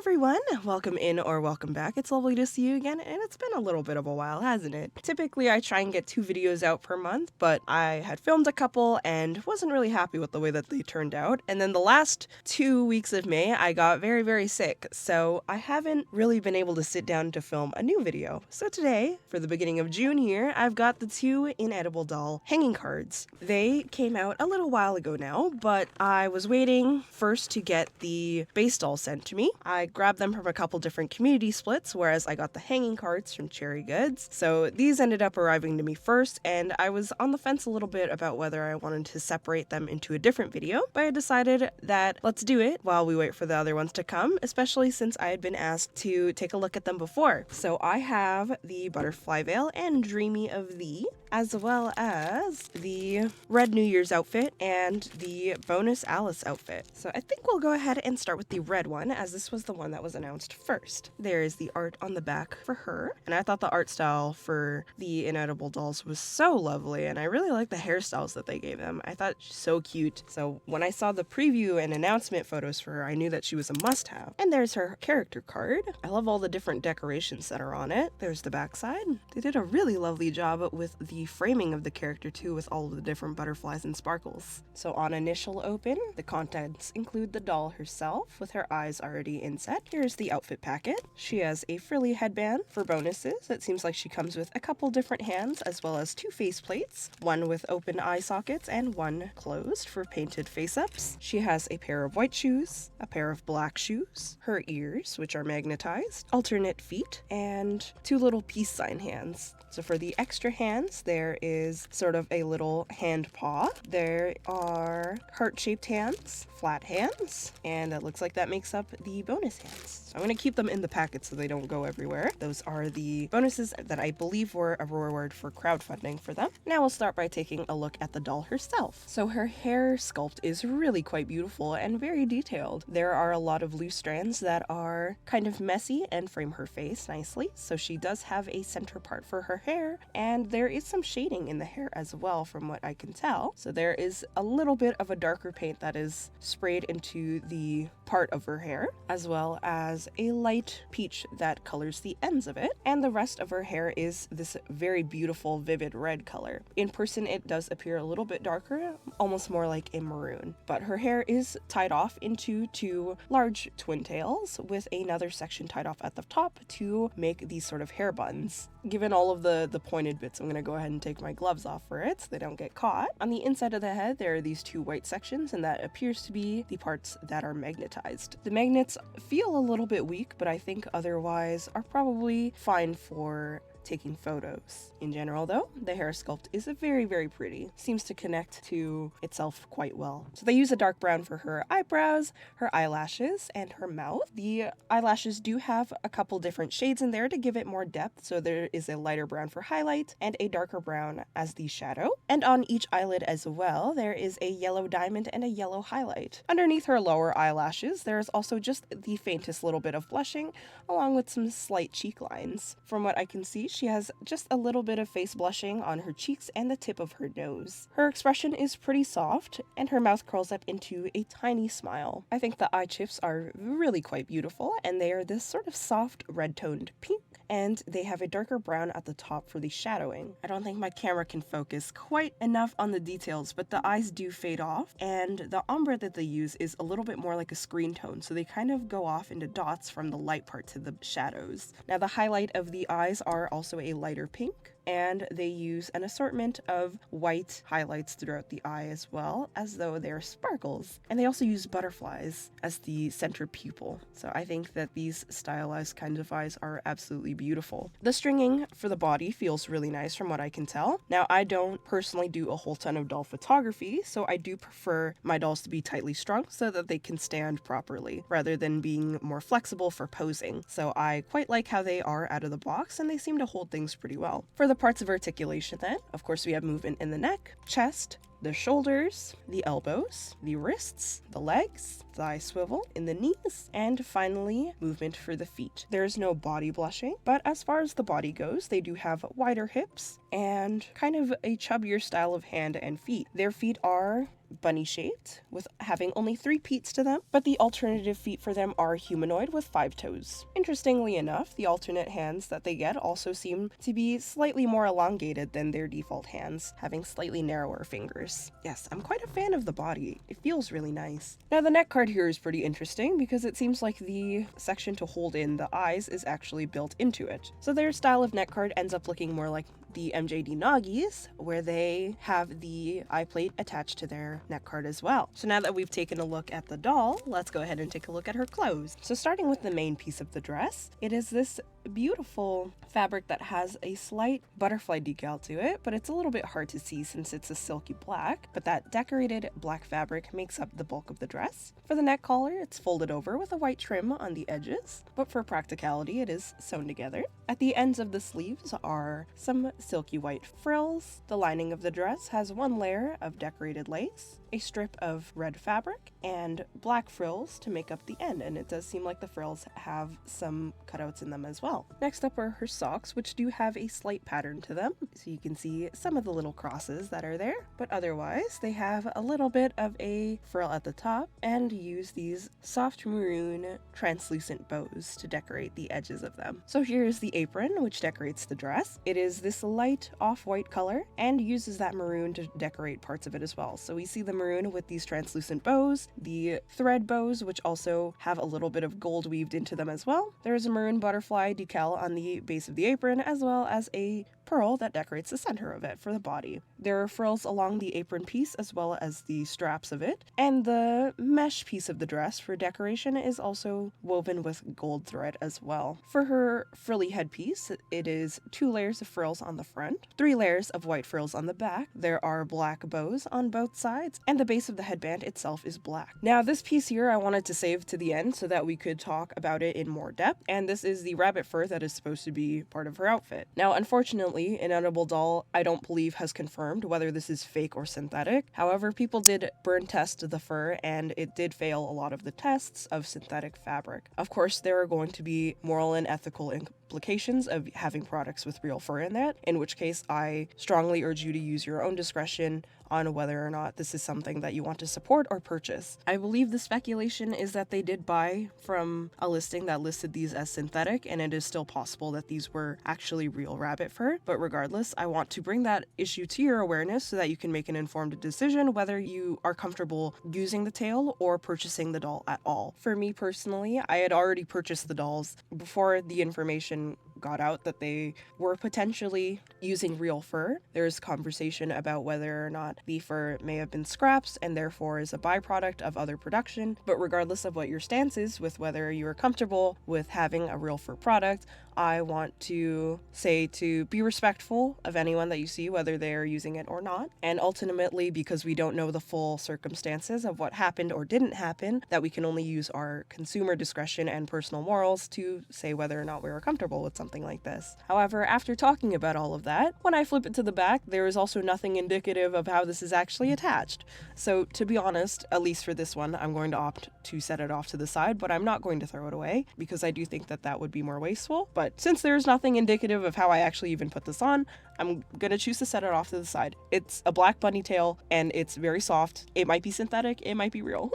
everyone, welcome in or welcome back. It's lovely to see you again, and it's been a little bit of a while, hasn't it? Typically, I try and get 2 videos out per month, but I had filmed a couple and wasn't really happy with the way that they turned out. And then the last 2 weeks of May, I got very, very sick, so I haven't really been able to sit down to film a new video. So today, for the beginning of June here, I've got the 2 Inedible doll hanging cards. They came out a little while ago now, but I was waiting first to get the base doll sent to me. I grabbed them from a couple different community splits, whereas I got the hanging cards from Cherry Goods. So these ended up arriving to me first, and I was on the fence a little bit about whether I wanted to separate them into a different video, but I decided that let's do it while we wait for the other ones to come, especially since I had been asked to take a look at them before. So I have the Butterfly Veil and Dreamy of Thee, as well as the Red New Year's outfit and the bonus Alice outfit. So I think we'll go ahead and start with the red one, as this was the one that was announced first. There is the art on the back for her, and I thought the art style for the Inedible dolls was so lovely, and I really like the hairstyles that they gave them. I thought she's so cute. So when I saw the preview and announcement photos for her, I knew that she was a must-have. And there's her character card. I love all the different decorations that are on it. There's the backside. They did a really lovely job with the framing of the character too, with all of the different butterflies and sparkles. So on initial open, the contents include the doll herself with her eyes already inset. Here's the outfit packet. She has a frilly headband for bonuses. It seems like she comes with a couple different hands as well as 2 face plates, one with open eye sockets and one closed for painted face-ups. She has a pair of white shoes, a pair of black shoes, her ears, which are magnetized, alternate feet, and 2 little peace sign hands. So for the extra hands, there is sort of a little hand paw. There are heart-shaped hands, flat hands, and it looks like that makes up the bonus hands. So I'm going to keep them in the packet so they don't go everywhere. Those are the bonuses that I believe were a reward for crowdfunding for them. Now we'll start by taking a look at the doll herself. So her hair sculpt is really quite beautiful and very detailed. There are a lot of loose strands that are kind of messy and frame her face nicely. So she does have a center part for her hair, and there is some shading in the hair as well from what I can tell. So there is a little bit of a darker paint that is sprayed into the part of her hair, as well as a light peach that colors the ends of it, and the rest of her hair is this very beautiful vivid red color. In person it does appear a little bit darker, almost more like a maroon, but her hair is tied off into 2 large twin tails with another section tied off at the top to make these sort of hair buns. Given all of the pointed bits, I'm going to go ahead and take my gloves off for it so they don't get caught. On the inside of the head, there are these 2 white sections, and that appears to be the parts that are magnetized. The magnets feel a little bit weak, but I think otherwise are probably fine for taking photos. In general though, the hair sculpt is very, very pretty. Seems to connect to itself quite well. So they use a dark brown for her eyebrows, her eyelashes, and her mouth. The eyelashes do have a couple different shades in there to give it more depth, so there is a lighter brown for highlight and a darker brown as the shadow. And on each eyelid as well, there is a yellow diamond and a yellow highlight. Underneath her lower eyelashes, there is also just the faintest little bit of blushing, along with some slight cheek lines. From what I can see, she has just a little bit of face blushing on her cheeks and the tip of her nose. Her expression is pretty soft, and her mouth curls up into a tiny smile. I think the eye chips are really quite beautiful, and they are this sort of soft red-toned pink, and they have a darker brown at the top for the shadowing. I don't think my camera can focus quite enough on the details, but the eyes do fade off, and the ombre that they use is a little bit more like a screen tone, so they kind of go off into dots from the light part to the shadows. Now the highlight of the eyes are also a lighter pink, and they use an assortment of white highlights throughout the eye as well, as though they're sparkles. And they also use butterflies as the center pupil. So I think that these stylized kinds of eyes are absolutely beautiful. The stringing for the body feels really nice from what I can tell. Now, I don't personally do a whole ton of doll photography, so I do prefer my dolls to be tightly strung so that they can stand properly, rather than being more flexible for posing. So I quite like how they are out of the box, and they seem to hold things pretty well. For the parts of articulation then, of course we have movement in the neck, chest, the shoulders, the elbows, the wrists, the legs, thigh swivel in the knees, and finally movement for the feet. There's no body blushing, but as far as the body goes, they do have wider hips and kind of a chubbier style of hand and feet. Their feet are bunny shaped, with having only 3 peats to them, but the alternative feet for them are humanoid with 5 toes. Interestingly enough, the alternate hands that they get also seem to be slightly more elongated than their default hands, having slightly narrower fingers. Yes, I'm quite a fan of the body. It feels really nice. Now the neck card here is pretty interesting because it seems like the section to hold in the eyes is actually built into it. So their style of neck card ends up looking more like the MJD Noggies, where they have the eye plate attached to their neck card as well. So now that we've taken a look at the doll, let's go ahead and take a look at her clothes. So starting with the main piece of the dress, it is this beautiful fabric that has a slight butterfly decal to it, but it's a little bit hard to see since it's a silky black, but that decorated black fabric makes up the bulk of the dress. For the neck collar, it's folded over with a white trim on the edges, but for practicality, it is sewn together. At the ends of the sleeves are some silky white frills. The lining of the dress has 1 layer of decorated lace, a strip of red fabric, and black frills to make up the end, and it does seem like the frills have some cutouts in them as well. Next up are her socks, which do have a slight pattern to them, so you can see some of the little crosses that are there, but otherwise they have a little bit of a frill at the top and use these soft maroon translucent bows to decorate the edges of them. So here's the apron, which decorates the dress. It is this light off-white color and uses that maroon to decorate parts of it as well. So we see the maroon with these translucent bows, the thread bows, which also have a little bit of gold weaved into them as well. There's a maroon butterfly decal on the base of the apron, as well as a pearl that decorates the center of it for the body. There are frills along the apron piece as well as the straps of it, and the mesh piece of the dress for decoration is also woven with gold thread as well. For her frilly headpiece, it is 2 layers of frills on the front, 3 layers of white frills on the back. There are black bows on both sides, and the base of the headband itself is black. Now this piece here I wanted to save to the end so that we could talk about it in more depth, and this is the rabbit fur that is supposed to be part of her outfit. Now unfortunately, Inedible doll I don't believe has confirmed whether this is fake or synthetic. However, people did burn test the fur and it did fail a lot of the tests of synthetic fabric. Of course, there are going to be moral and ethical implications of having products with real fur in that, in which case I strongly urge you to use your own discretion on whether or not this is something that you want to support or purchase. I believe the speculation is that they did buy from a listing that listed these as synthetic, and it is still possible that these were actually real rabbit fur, but regardless, I want to bring that issue to your awareness so that you can make an informed decision whether you are comfortable using the tail or purchasing the doll at all. For me personally, I had already purchased the dolls before the information got out that they were potentially using real fur. There's conversation about whether or not the fur may have been scraps and therefore is a byproduct of other production, but regardless of what your stance is with whether you are comfortable with having a real fur product, I want to say to be respectful of anyone that you see, whether they are using it or not. And ultimately, because we don't know the full circumstances of what happened or didn't happen, that we can only use our consumer discretion and personal morals to say whether or not we are comfortable with something like this. However, after talking about all of that, when I flip it to the back, there is also nothing indicative of how this is actually attached. So to be honest, at least for this one, I'm going to opt to set it off to the side, but I'm not going to throw it away because I do think that that would be more wasteful. But since there's nothing indicative of how I actually even put this on, I'm gonna choose to set it off to the side. It's a black bunny tail and it's very soft. It might be synthetic, it might be real.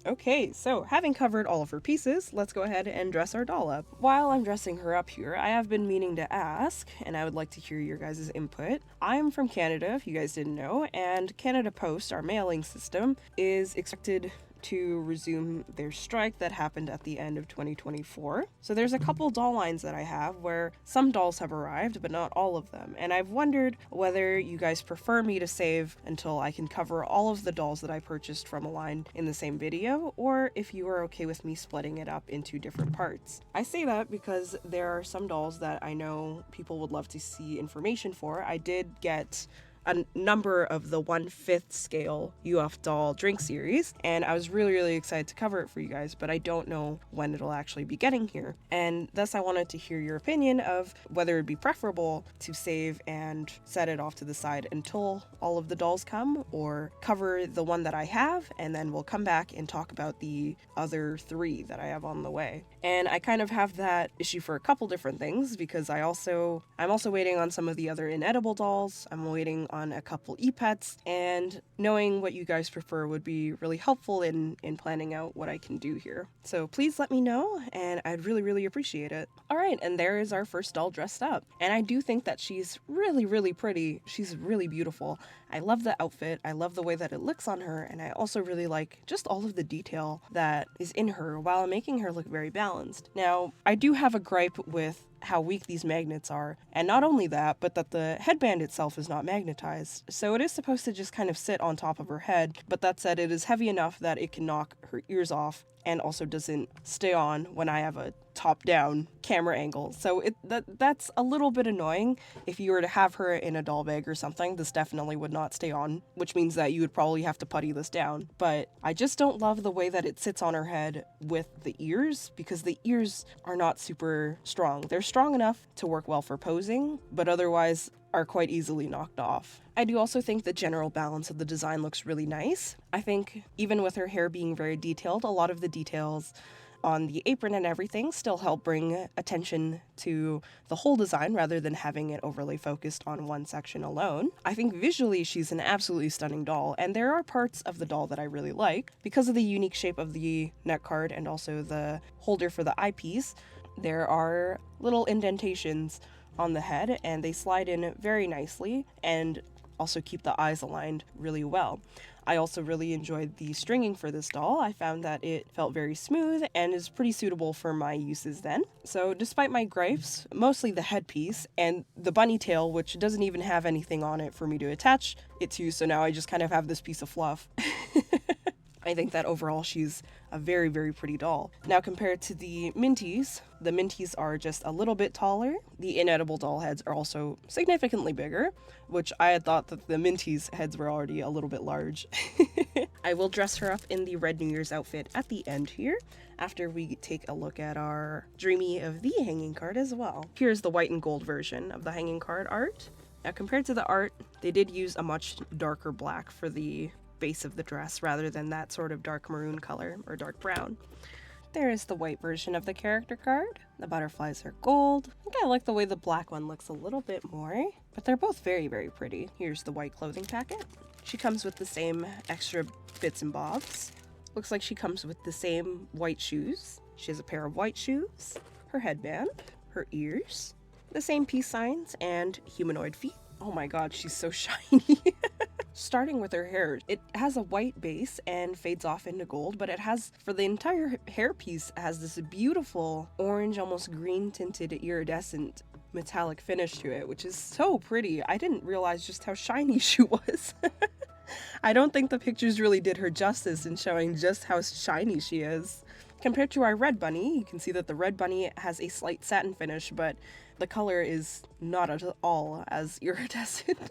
Okay, so having covered all of her pieces, let's go ahead and dress our doll up. While I'm dressing her up here, I have been meaning to ask, and I would like to hear your guys' input. I'm from Canada, if you guys didn't know, and Canada Post, our mailing system, is expected to resume their strike that happened at the end of 2024. So there's a couple doll lines that I have where some dolls have arrived, but not all of them. And I've wondered whether you guys prefer me to save until I can cover all of the dolls that I purchased from a line in the same video, or if you are okay with me splitting it up into different parts. I say that because there are some dolls that I know people would love to see information for. I did get a number of the 1/5 scale UF doll drink series, and I was really excited to cover it for you guys, but I don't know when it'll actually be getting here. And thus I wanted to hear your opinion of whether it'd be preferable to save and set it off to the side until all of the dolls come, or cover the one that I have and then we'll come back and talk about the other 3 that I have on the way. And I kind of have that issue for a couple different things, because I'm also waiting on some of the other Inedible dolls. I'm waiting on a couple e-pets, and knowing what you guys prefer would be really helpful in planning out what I can do here. So please let me know, and I'd really appreciate it. All right, and there is our first doll dressed up. And I do think that she's really pretty. She's really beautiful. I love the outfit. I love the way that it looks on her, and I also really like just all of the detail that is in her while making her look very balanced. Now, I do have a gripe with how weak these magnets are, and not only that, but that the headband itself is not magnetized. So it is supposed to just kind of sit on top of her head, but that said, it is heavy enough that it can knock her ears off, and also doesn't stay on when I have a top-down camera angle. So that's a little bit annoying. If you were to have her in a doll bag or something, this definitely would not stay on, which means that you would probably have to putty this down. But I just don't love the way that it sits on her head with the ears, because the ears are not super strong. They're strong enough to work well for posing, but otherwise are quite easily knocked off. I do also think the general balance of the design looks really nice. I think even with her hair being very detailed, a lot of the details on the apron and everything still help bring attention to the whole design rather than having it overly focused on one section alone. I think visually she's an absolutely stunning doll, and there are parts of the doll that I really like. Because of the unique shape of the neck card and also the holder for the eyepiece, there are little indentations on the head, and they slide in very nicely and also keep the eyes aligned really well. I also really enjoyed the stringing for this doll. I found that it felt very smooth and is pretty suitable for my uses then. So despite my gripes, mostly the headpiece and the bunny tail, which doesn't even have anything on it for me to attach it to, so now I just kind of have this piece of fluff. I think that overall she's a very pretty doll. Now, compared to the Minties are just a little bit taller. The Inedible doll heads are also significantly bigger, which I had thought that the Minties heads were already a little bit large. I will dress her up in the Red New Year's outfit at the end here, after we take a look at our Dreamy of the hanging card as well. Here's the white and gold version of the hanging card art. Now, compared to the art, they did use a much darker black for the base of the dress rather than that sort of dark maroon color or dark brown. There is the white version of the character card. The butterflies are gold. I think I like the way the black one looks a little bit more, but they're both very pretty. Here's the white clothing packet. She comes with the same extra bits and bobs. Looks like she comes with the same white shoes. She has a pair of white shoes, her headband, her ears, the same peace signs, and humanoid feet. Oh my god, she's so shiny. Starting with her hair, it has a white base and fades off into gold, but it has, for the entire hairpiece, has this beautiful orange, almost green tinted iridescent metallic finish to it, which is so pretty. I didn't realize just how shiny she was. I don't think the pictures really did her justice in showing just how shiny she is. Compared to our red bunny, you can see that the red bunny has a slight satin finish, but the color is not at all as iridescent.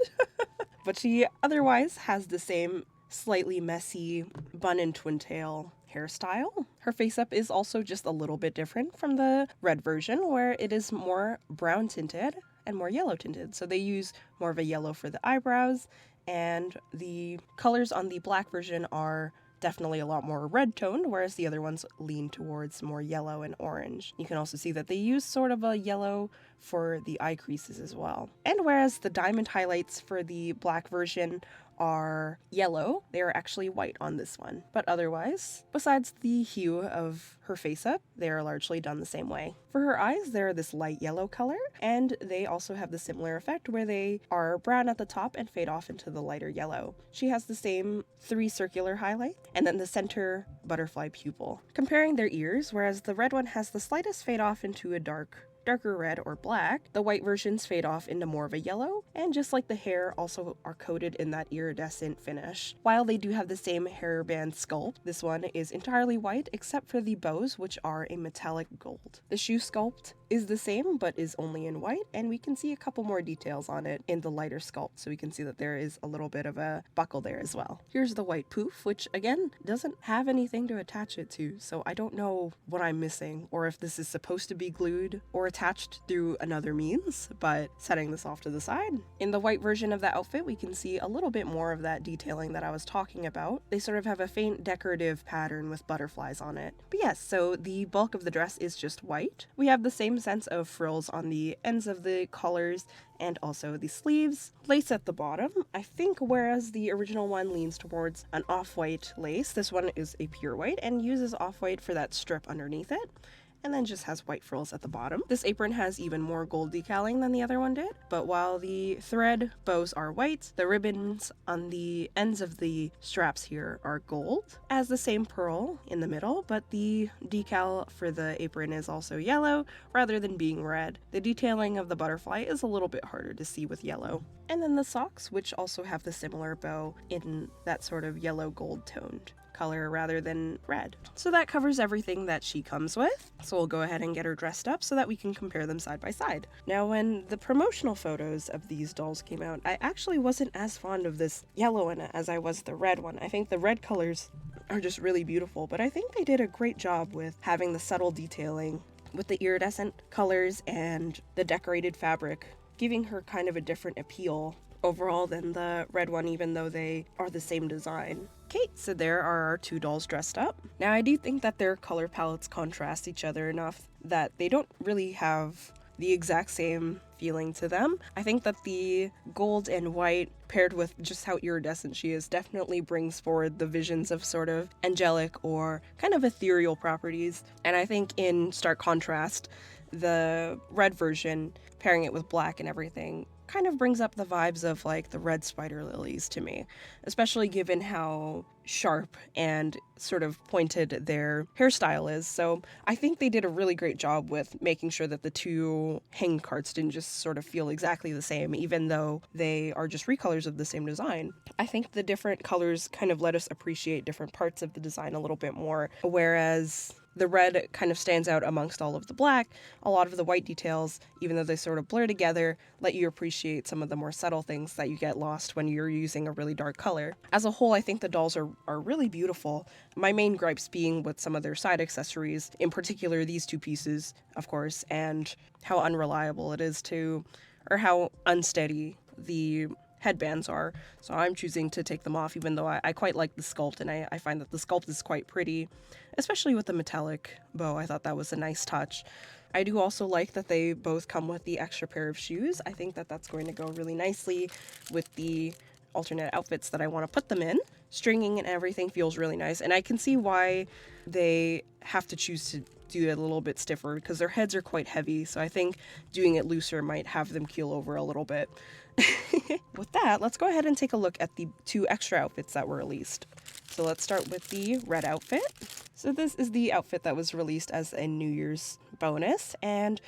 But she otherwise has the same slightly messy bun and twin tail hairstyle. Her face up is also just a little bit different from the red version, where it is more brown tinted and more yellow tinted. So they use more of a yellow for the eyebrows, and the colors on the black version are definitely a lot more red toned, whereas the other ones lean towards more yellow and orange. You can also see that they use sort of a yellow for the eye creases as well. And whereas the diamond highlights for the black version are yellow, they are actually white on this one. But otherwise, besides the hue of her face up, they are largely done the same way. For her eyes, they're this light yellow color, and they also have the similar effect where they are brown at the top and fade off into the lighter yellow. She has the same 3 circular highlights, and then the center butterfly pupil. Comparing their ears, whereas the red one has the slightest fade off into a dark darker red or black, the white versions fade off into more of a yellow, and just like the hair, also are coated in that iridescent finish. While they do have the same hairband sculpt, this one is entirely white except for the bows, which are a metallic gold. The shoe sculpt is the same but is only in white, and we can see a couple more details on it in the lighter sculpt, so we can see that there is a little bit of a buckle there as well. Here's the white poof, which again doesn't have anything to attach it to, so I don't know what I'm missing or if this is supposed to be glued or attached through another means, but setting this off to the side. In the white version of the outfit, we can see a little bit more of that detailing that I was talking about. They sort of have a faint decorative pattern with butterflies on it. But yes, so the bulk of the dress is just white. We have the same sense of frills on the ends of the collars and also the sleeves. Lace at the bottom, I think, whereas the original one leans towards an off-white lace, this one is a pure white and uses off-white for that strip underneath it, and then just has white frills at the bottom. This apron has even more gold decaling than the other one did, but while the thread bows are white, the ribbons on the ends of the straps here are gold, as the same pearl in the middle, but the decal for the apron is also yellow rather than being red. The detailing of the butterfly is a little bit harder to see with yellow. And then the socks, which also have the similar bow in that sort of yellow gold toned color rather than red. So that covers everything that she comes with. So we'll go ahead and get her dressed up so that we can compare them side by side. Now, when the promotional photos of these dolls came out, I actually wasn't as fond of this yellow one as I was the red one. I think the red colors are just really beautiful, but I think they did a great job with having the subtle detailing with the iridescent colors and the decorated fabric, giving her kind of a different appeal overall than the red one, even though they are the same design. Okay, so there are our two dolls dressed up. Now, I do think that their color palettes contrast each other enough that they don't really have the exact same feeling to them. I think that the gold and white paired with just how iridescent she is definitely brings forward the visions of sort of angelic or kind of ethereal properties. And I think in stark contrast, the red version, pairing it with black and everything, kind of brings up the vibes of like the red spider lilies to me, especially given how sharp and sort of pointed their hairstyle is. So I think they did a really great job with making sure that the two hang carts didn't just sort of feel exactly the same, even though they are just recolors of the same design. I think the different colors kind of let us appreciate different parts of the design a little bit more, whereas the red kind of stands out amongst all of the black. A lot of the white details, even though they sort of blur together, let you appreciate some of the more subtle things that you get lost when you're using a really dark color. As a whole, I think the dolls are really beautiful. My main gripes being with some of their side accessories, in particular these two pieces, of course, and how unreliable it is or how unsteady the headbands are. So I'm choosing to take them off, even though I quite like the sculpt, and I find that the sculpt is quite pretty, especially with the metallic bow. I thought that was a nice touch. I do also like that they both come with the extra pair of shoes. I think that that's going to go really nicely with the alternate outfits that I want to put them in. Stringing and everything feels really nice, and I can see why they have to choose to do it a little bit stiffer, because their heads are quite heavy, so I think doing it looser might have them keel over a little bit. With that, let's go ahead and take a look at the two extra outfits that were released. So let's start with the red outfit. So this is the outfit that was released as a New Year's bonus, and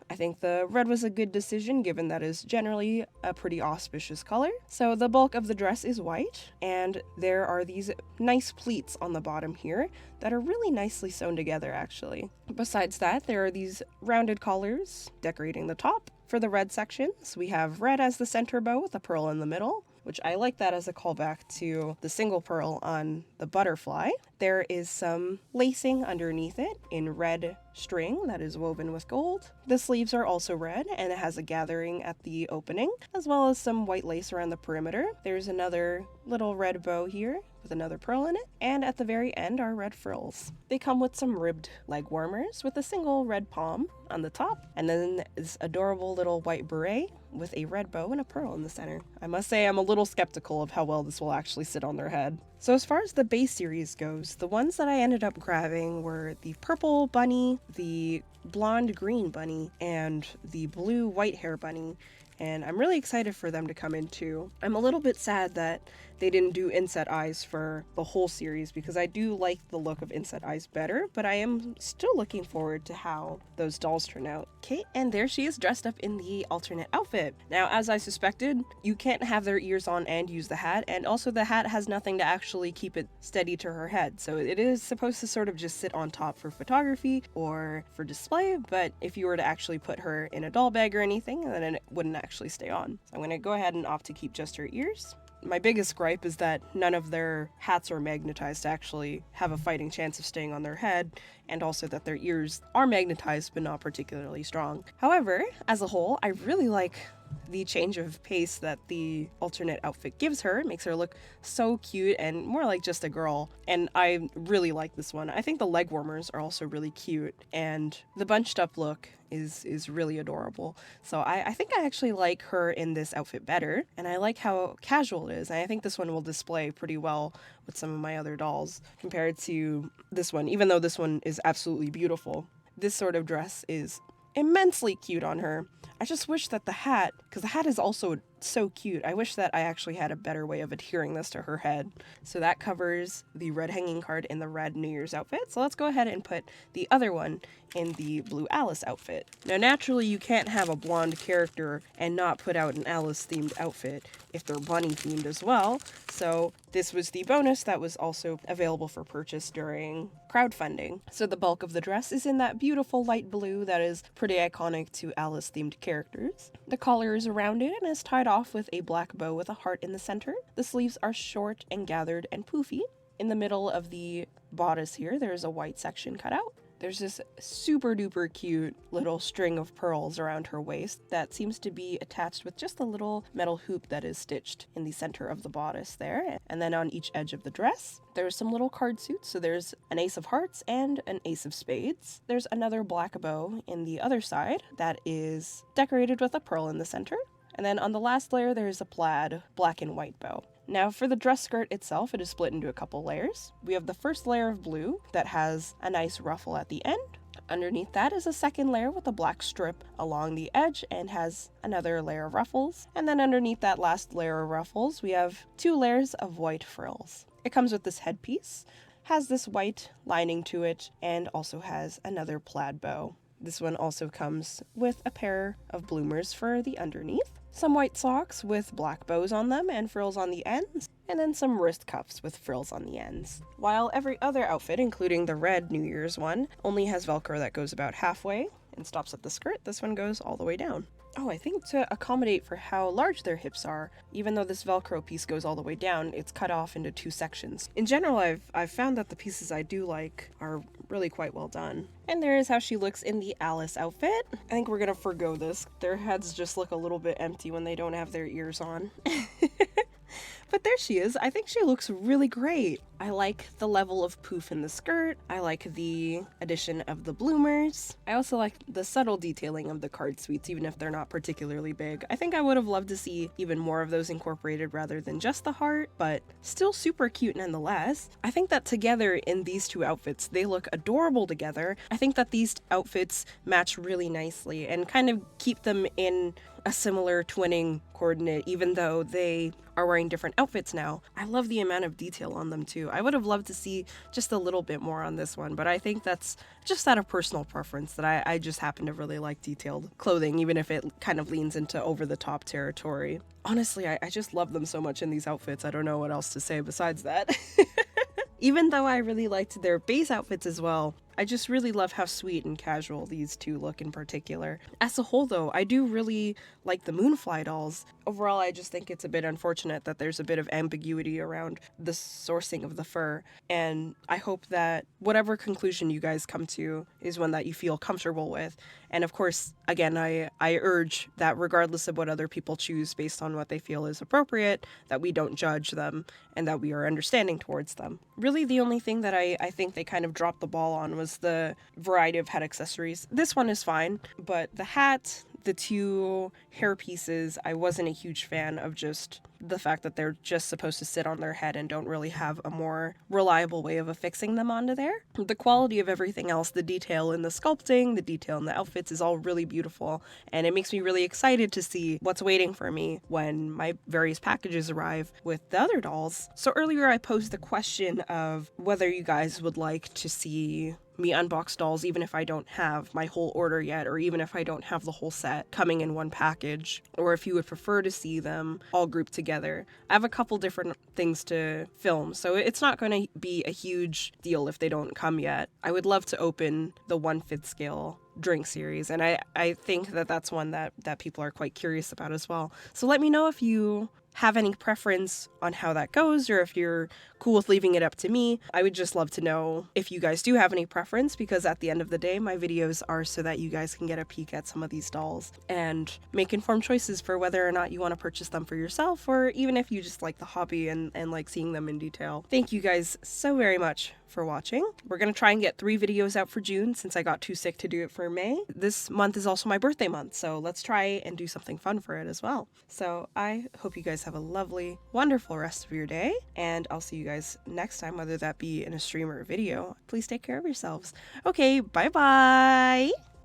I think the red was a good decision given that is generally a pretty auspicious color. So the bulk of the dress is white, and there are these nice pleats on the bottom here that are really nicely sewn together actually. Besides that, there are these rounded collars decorating the top. For the red sections, we have red as the center bow with a pearl in the middle, which I like that as a callback to the single pearl on the butterfly. There is some lacing underneath it in red string that is woven with gold. The sleeves are also red, and it has a gathering at the opening, as well as some white lace around the perimeter. There's another little red bow here with another pearl in it, and at the very end are red frills. They come with some ribbed leg warmers with a single red pom on the top, and then this adorable little white beret with a red bow and a pearl in the center. I must say I'm a little skeptical of how well this will actually sit on their head. So as far as the base series goes, the ones that I ended up grabbing were the purple bunny, the blonde green bunny, and the blue white hair bunny. And I'm really excited for them to come in too. I'm a little bit sad that they didn't do inset eyes for the whole series, because I do like the look of inset eyes better, but I am still looking forward to how those dolls turn out. Okay, and there she is dressed up in the alternate outfit. Now, as I suspected, you can't have their ears on and use the hat, and also the hat has nothing to actually keep it steady to her head, so it is supposed to sort of just sit on top for photography or for display, but if you were to actually put her in a doll bag or anything, then it wouldn't actually stay on. So I'm going to go ahead and opt to keep just her ears. My biggest gripe is that none of their hats are magnetized to actually have a fighting chance of staying on their head, and also that their ears are magnetized but not particularly strong. However, as a whole, I really like the change of pace that the alternate outfit gives her. It makes her look so cute and more like just a girl, and I really like this one. I think the leg warmers are also really cute, and the bunched up look is really adorable. So I think I actually like her in this outfit better, and I like how casual it is, and I think this one will display pretty well with some of my other dolls compared to this one, even though this one is absolutely beautiful. This sort of dress is immensely cute on her. I just wish that the hat, because the hat is also so cute, I wish that I actually had a better way of adhering this to her head. So that covers the red hanging card in the red New Year's outfit. So let's go ahead and put the other one in the blue Alice outfit. Now naturally you can't have a blonde character and not put out an Alice themed outfit if they're bunny themed as well. So this was the bonus that was also available for purchase during crowdfunding. So the bulk of the dress is in that beautiful light blue that is pretty iconic to Alice themed characters. The collar is around it and is tied off with a black bow with a heart in the center. The sleeves are short and gathered and poofy. In the middle of the bodice here, there is a white section cut out. There's this super duper cute little string of pearls around her waist that seems to be attached with just a little metal hoop that is stitched in the center of the bodice there. And then on each edge of the dress, there's some little card suits. So there's an ace of hearts and an ace of spades. There's another black bow in the other side that is decorated with a pearl in the center. And then on the last layer, there's a plaid black and white bow. Now for the dress skirt itself, it is split into a couple layers. We have the first layer of blue that has a nice ruffle at the end. Underneath that is a second layer with a black strip along the edge and has another layer of ruffles. And then underneath that last layer of ruffles, we have 2 layers of white frills. It comes with this headpiece, has this white lining to it, and also has another plaid bow. This one also comes with a pair of bloomers for the underneath, some white socks with black bows on them and frills on the ends, and then some wrist cuffs with frills on the ends. While every other outfit, including the red New Year's one, only has Velcro that goes about halfway and stops at the skirt, this one goes all the way down. Oh, I think to accommodate for how large their hips are, even though this Velcro piece goes all the way down, it's cut off into 2 sections. In general, I've found that the pieces I do like are really quite well done. And there is how she looks in the Alice outfit. I think we're gonna forgo this. Their heads just look a little bit empty when they don't have their ears on. But there she is. I think she looks really great. I like the level of poof in the skirt. I like the addition of the bloomers. I also like the subtle detailing of the card suites, even if they're not particularly big. I think I would have loved to see even more of those incorporated rather than just the heart, but still super cute nonetheless. I think that together in these 2 outfits, they look adorable together. I think that these outfits match really nicely and kind of keep them in a similar twinning coordinate, even though they are wearing different outfits now. I love the amount of detail on them too. I would have loved to see just a little bit more on this one, but I think that's just out of personal preference that I just happen to really like detailed clothing, even if it kind of leans into over-the-top territory. Honestly, I just love them so much in these outfits. I don't know what else to say besides that. Even though I really liked their base outfits as well, I just really love how sweet and casual these 2 look in particular. As a whole though, I do really like the Moonfly dolls. Overall, I just think it's a bit unfortunate that there's a bit of ambiguity around the sourcing of the fur, and I hope that whatever conclusion you guys come to is one that you feel comfortable with. And of course, again, I urge that regardless of what other people choose based on what they feel is appropriate, that we don't judge them and that we are understanding towards them. Really, the only thing that I think they kind of dropped the ball on was the variety of head accessories. This one is fine, but the hat, the 2 hair pieces, I wasn't a huge fan of just the fact that they're just supposed to sit on their head and don't really have a more reliable way of affixing them onto there. The quality of everything else, the detail in the sculpting, the detail in the outfits is all really beautiful, and it makes me really excited to see what's waiting for me when my various packages arrive with the other dolls. So earlier I posed the question of whether you guys would like to see me unbox dolls even if I don't have my whole order yet, or even if I don't have the whole set coming in one package, or if you would prefer to see them all grouped together. I have a couple different things to film, so it's not going to be a huge deal if they don't come yet. I would love to open the 1/5 scale drink series, and I think that that's one that people are quite curious about as well. So let me know if you have any preference on how that goes, or if you're cool with leaving it up to me. I would just love to know if you guys do have any preference, because at the end of the day, my videos are so that you guys can get a peek at some of these dolls and make informed choices for whether or not you want to purchase them for yourself, or even if you just like the hobby and like seeing them in detail. Thank you guys so very much for watching. We're going to try and get 3 videos out for June since I got too sick to do it for May. This month is also my birthday month, so let's try and do something fun for it as well. So I hope you guys have a lovely, wonderful rest of your day, and I'll see you guys next time, whether that be in a stream or a video. Please take care of yourselves. Okay, bye-bye!